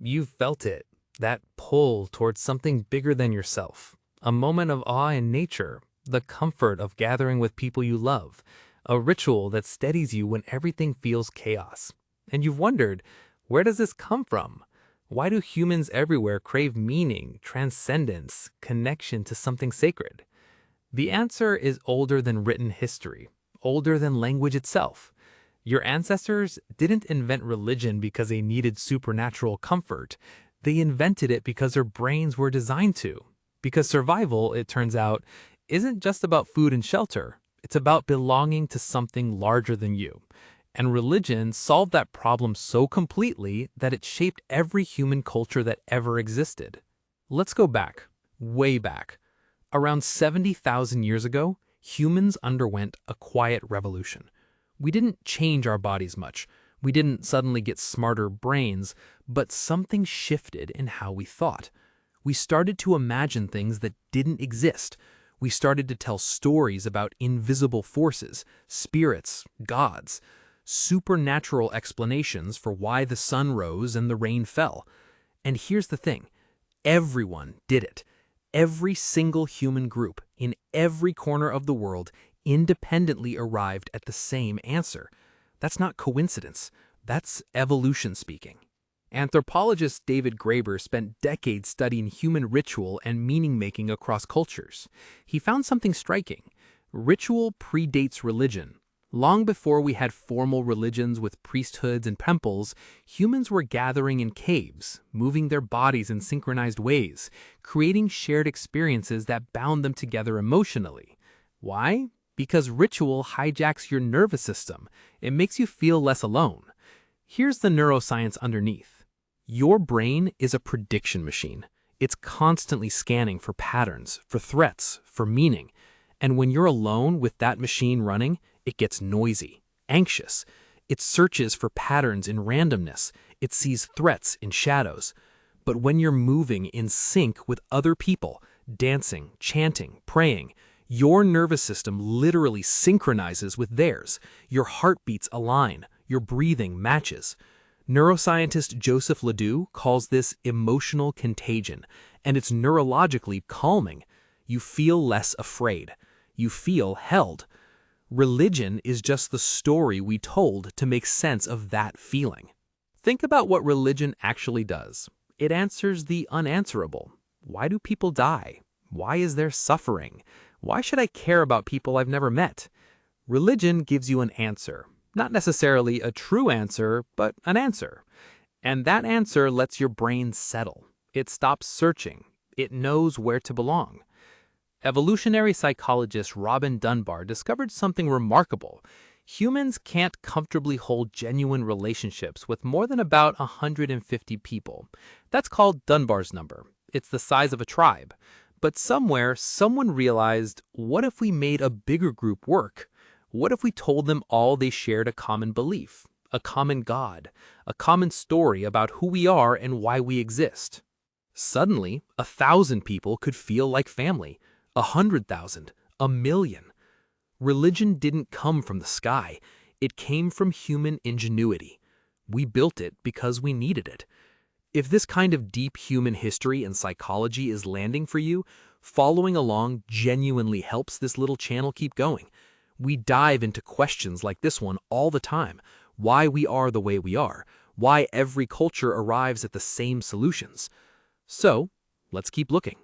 You've felt it, that pull towards something bigger than yourself, a moment of awe in nature, the comfort of gathering with people you love, a ritual that steadies you when everything feels chaos. And you've wondered, where does this come from? Why do humans everywhere crave meaning, transcendence, connection to something sacred? The answer is older than written history, older than language itself. Your ancestors didn't invent religion because they needed supernatural comfort. They invented it because their brains were designed to. Because survival, it turns out, isn't just about food and shelter. It's about belonging to something larger than you. And religion solved that problem so completely that it shaped every human culture that ever existed. Let's go back, way back. Around 70,000 years ago, humans underwent a quiet revolution. We didn't change our bodies much. We didn't suddenly get smarter brains, but something shifted in how we thought. We started to imagine things that didn't exist. We started to tell stories about invisible forces, spirits, gods, supernatural explanations for why the sun rose and the rain fell. And here's the thing, everyone did it. Every single human group in every corner of the world independently arrived at the same answer. That's not coincidence. That's evolution speaking. Anthropologist David Graeber spent decades studying human ritual and meaning-making across cultures. He found something striking. Ritual predates religion. Long before we had formal religions with priesthoods and temples, humans were gathering in caves, moving their bodies in synchronized ways, creating shared experiences that bound them together emotionally. Why? Because ritual hijacks your nervous system. It makes you feel less alone. Here's the neuroscience underneath. Your brain is a prediction machine. It's constantly scanning for patterns, for threats, for meaning. And when you're alone with that machine running, it gets noisy, anxious. It searches for patterns in randomness. It sees threats in shadows. But when you're moving in sync with other people, dancing, chanting, praying, your nervous system literally synchronizes with theirs. Your heartbeats align. Your breathing matches. Neuroscientist Joseph Ledoux calls this emotional contagion, and it's neurologically calming. You feel less afraid. You feel held. Religion is just the story we told to make sense of that feeling. Think about what religion actually does. It answers the unanswerable. Why do people die? Why is there suffering? Why should I care about people I've never met? Religion gives you an answer. Not necessarily a true answer, but an answer. And that answer lets your brain settle. It stops searching. It knows where to belong. Evolutionary psychologist Robin Dunbar discovered something remarkable. Humans can't comfortably hold genuine relationships with more than about 150 people. That's called Dunbar's number. It's the size of a tribe. But somewhere, someone realized, what if we made a bigger group work? What if we told them all they shared a common belief, a common God, a common story about who we are and why we exist? Suddenly, 1,000 people could feel like family, 100,000, 1,000,000. Religion didn't come from the sky. It came from human ingenuity. We built it because we needed it. If this kind of deep human history and psychology is landing for you, following along genuinely helps this little channel keep going. We dive into questions like this one all the time. Why we are the way we are. Why every culture arrives at the same solutions. So, let's keep looking.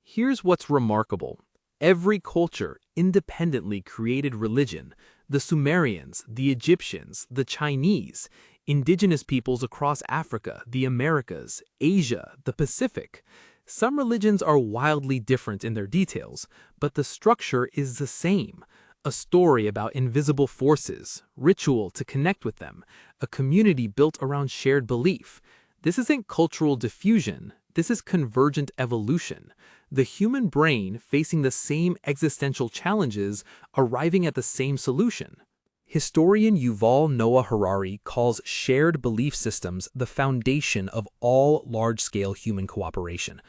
Here's what's remarkable. Every culture independently created religion. The Sumerians, the Egyptians, the Chinese, indigenous peoples across Africa, the Americas, Asia, the Pacific. Some religions are wildly different in their details, but the structure is the same. A story about invisible forces, ritual to connect with them, a community built around shared belief. This isn't cultural diffusion. This is convergent evolution. The human brain facing the same existential challenges, arriving at the same solution. Historian Yuval Noah Harari calls shared belief systems the foundation of all large-scale human cooperation.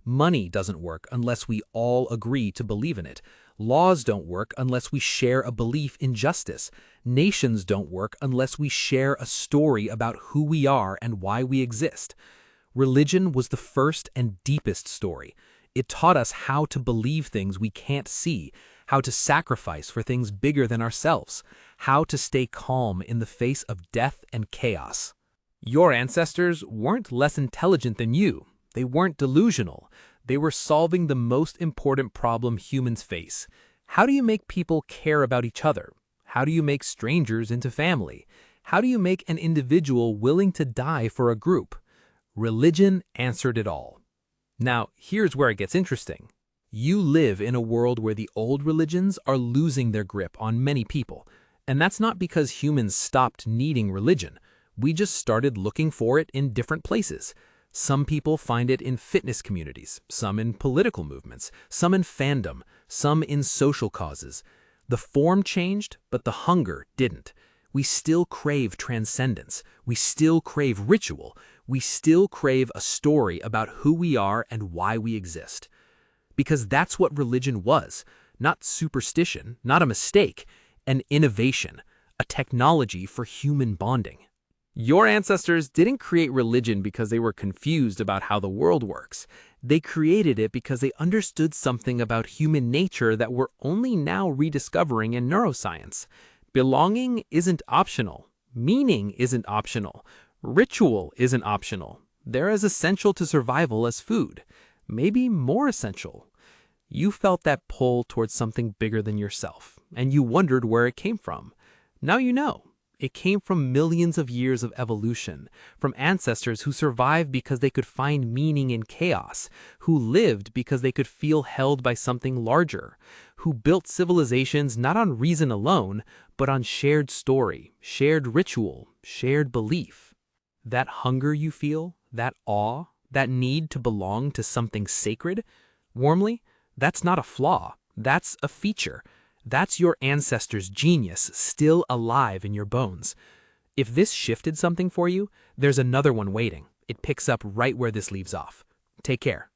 Money doesn't work unless we all agree to believe in it. Laws don't work unless we share a belief in justice. Nations don't work unless we share a story about who we are and why we exist. Religion was the first and deepest story. It taught us how to believe things we can't see, how to sacrifice for things bigger than ourselves, how to stay calm in the face of death and chaos. Your ancestors weren't less intelligent than you. They weren't delusional. They were solving the most important problem humans face. How do you make people care about each other? How do you make strangers into family? How do you make an individual willing to die for a group? Religion answered it all. Now, here's where it gets interesting. You live in a world where the old religions are losing their grip on many people. And that's not because humans stopped needing religion. We just started looking for it in different places. Some people find it in fitness communities, some in political movements, some in fandom, some in social causes. The form changed, but the hunger didn't. We still crave transcendence. We still crave ritual. We still crave a story about who we are and why we exist. Because that's what religion was, not superstition, not a mistake, an innovation, a technology for human bonding. Your ancestors didn't create religion because they were confused about how the world works. They created it because they understood something about human nature that we're only now rediscovering in neuroscience. Belonging isn't optional. Meaning isn't optional. Ritual isn't optional. They're as essential to survival as food. Maybe more essential. You felt that pull towards something bigger than yourself, and you wondered where it came from. Now you know. It came from millions of years of evolution, from ancestors who survived because they could find meaning in chaos, who lived because they could feel held by something larger, who built civilizations not on reason alone, but on shared story, shared ritual, shared belief. That hunger you feel, that awe, that need to belong to something sacred, warmly, that's not a flaw, that's a feature. That's your ancestors' genius still alive in your bones. If this shifted something for you, there's another one waiting. It picks up right where this leaves off. Take care.